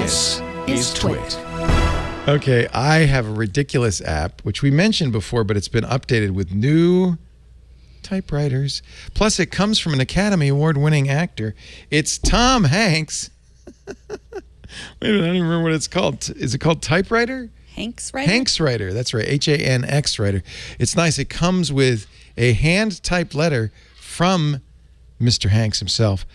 This is TWiT. Okay, I have a ridiculous app, which we mentioned before, but it's been updated with new typewriters. Plus, it comes from an Academy Award-winning actor. It's Tom Hanks. Wait a minute, I don't even remember what it's called. Is it called Typewriter? Hanx Writer? Hanx Writer, that's right, Hanx Writer. It's nice. It comes with a hand-typed letter from Mr. Hanks himself.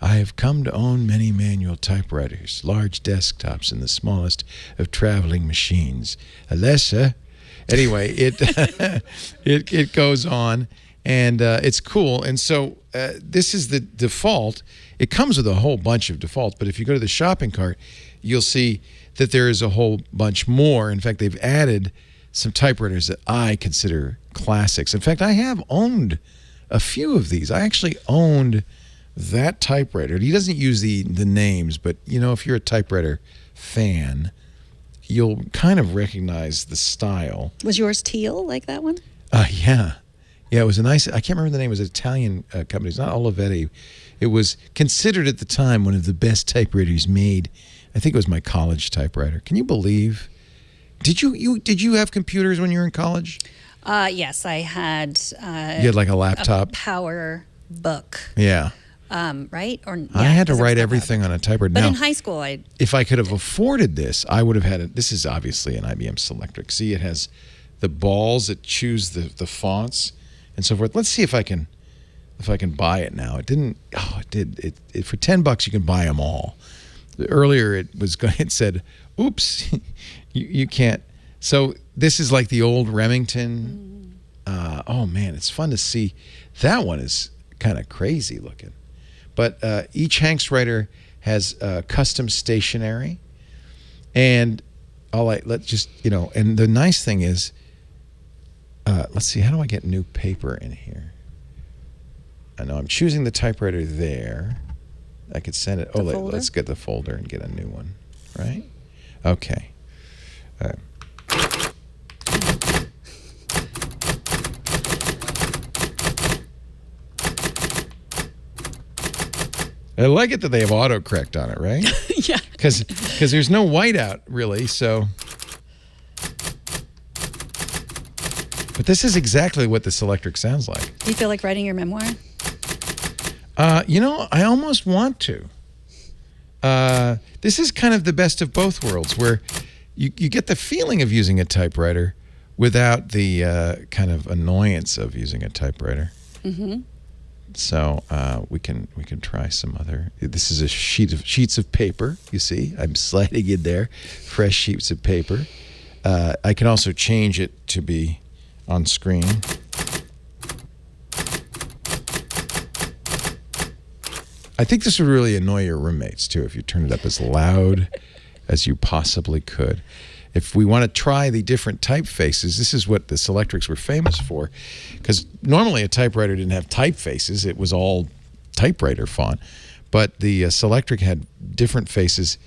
I have come to own many manual typewriters, large desktops, and the smallest of traveling machines. Alessa. Anyway, it goes on, and it's cool. And so this is the default. It comes with a whole bunch of defaults, but if you go to the shopping cart, you'll see that there is a whole bunch more. In fact, they've added some typewriters that I consider classics. In fact, I have owned a few of these. I actually owned that typewriter. He doesn't use the names, but you know, if you're a typewriter fan, you'll kind of recognize the style. Was yours teal like that one? Yeah, it was a nice. I can't remember the name. It was an Italian company. It's not Olivetti. It was considered at the time one of the best typewriters made. I think it was my college typewriter. Can you believe? Did you have computers when you were in college? Yes, I had. You had like a laptop, a power book. Yeah. Right? Or yeah, I had to write everything on a typewriter. But now, in high school, if I could have afforded this, I would have had it. This is obviously an IBM Selectric. See, it has the balls that choose the fonts and so forth. Let's see if I can buy it now. It didn't. Oh, it did. It for $10 you can buy them all. Earlier it said, "Oops, you can't." So this is like the old Remington. Oh man, it's fun to see. That one is kind of crazy looking. But each Hanx Writer has custom stationery, and let's just, and the nice thing is, let's see, how do I get new paper in here? I know I'm choosing the typewriter there. I could send it. Let's get the folder and get a new one, right? Okay. All right. I like it that they have autocorrect on it, right? Yeah. Because there's no whiteout, really, so. But this is exactly what the Selectric sounds like. Do you feel like writing your memoir? I almost want to. This is kind of the best of both worlds, where you get the feeling of using a typewriter without the kind of annoyance of using a typewriter. Mm-hmm. So we can try some other. This is a sheets of paper. You see, I'm sliding in there, fresh sheets of paper. I can also change it to be on screen. I think this would really annoy your roommates too if you turn it up as loud as you possibly could. If we want to try the different typefaces, this is what the Selectrics were famous for, because normally a typewriter didn't have typefaces. It was all typewriter font. But the Selectric had different faces.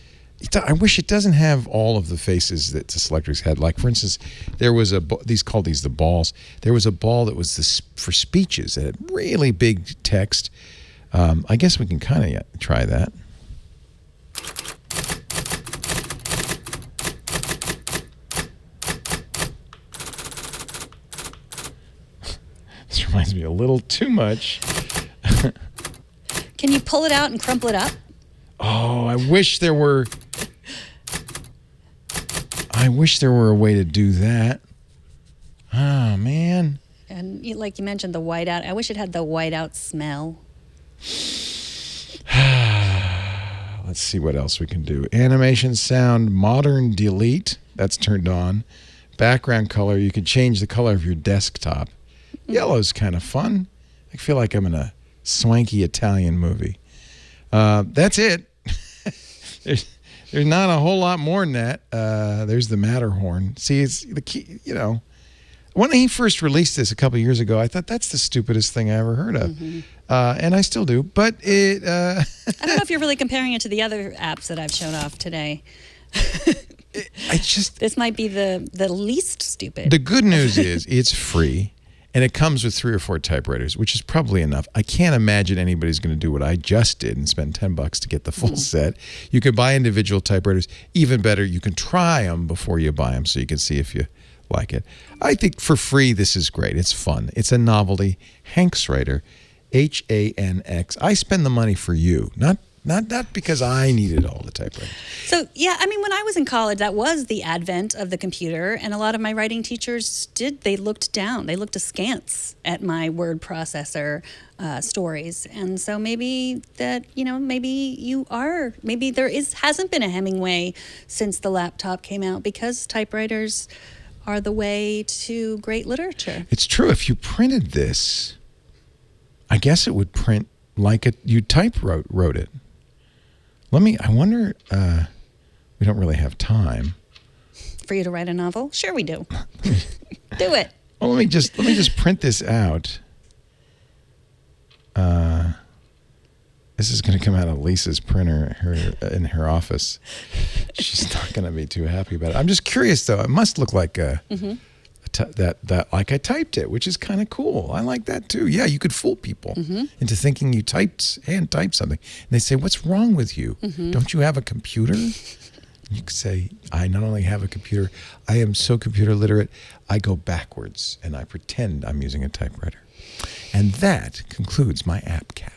I wish it doesn't have all of the faces that the Selectrics had. Like, for instance, there was called the balls. There was a ball that was for speeches. It had really big text. I guess we can kind of try that. This reminds me a little too much. Can you pull it out and crumple it up? Oh, I wish there were a way to do that. Oh, man. And like you mentioned, the whiteout. I wish it had the whiteout smell. Let's see what else we can do. Animation, sound, modern delete. That's turned on. Background color. You can change the color of your desktop. Yellow's kind of fun. I feel like I'm in a swanky Italian movie. That's it. There's not a whole lot more than that. There's the Matterhorn. See, it's the key, When he first released this a couple of years ago, I thought that's the stupidest thing I ever heard of. Mm-hmm. And I still do. But it... I don't know if you're really comparing it to the other apps that I've shown off today. This might be the least stupid. The good news is it's free. And it comes with 3 or 4 typewriters, which is probably enough. I can't imagine anybody's going to do what I just did and spend $10 to get the full set. You could buy individual typewriters. Even better, you can try them before you buy them so you can see if you like it. I think for free, this is great. It's fun. It's a novelty. Hanx Writer, Hanx. I spend the money for you, not because I needed all the typewriters. So, yeah, I mean, when I was in college, that was the advent of the computer, and a lot of my writing teachers they looked down. They looked askance at my word processor stories. And so maybe that, maybe there hasn't been a Hemingway since the laptop came out, because typewriters are the way to great literature. It's true. If you printed this, I guess it would print like you wrote it. I wonder, we don't really have time. For you to write a novel? Sure we do. Do it. Well, let me just print this out. This is going to come out of Lisa's printer in her office. She's not going to be too happy about it. I'm just curious, though. It must look like that like I typed it, which is kind of cool. I like that too. Yeah, you could fool people into thinking you hand typed something. And they say, "What's wrong with you? Don't you have a computer?" You could say, "I not only have a computer, I am so computer literate, I go backwards and I pretend I'm using a typewriter." And that concludes my app cat.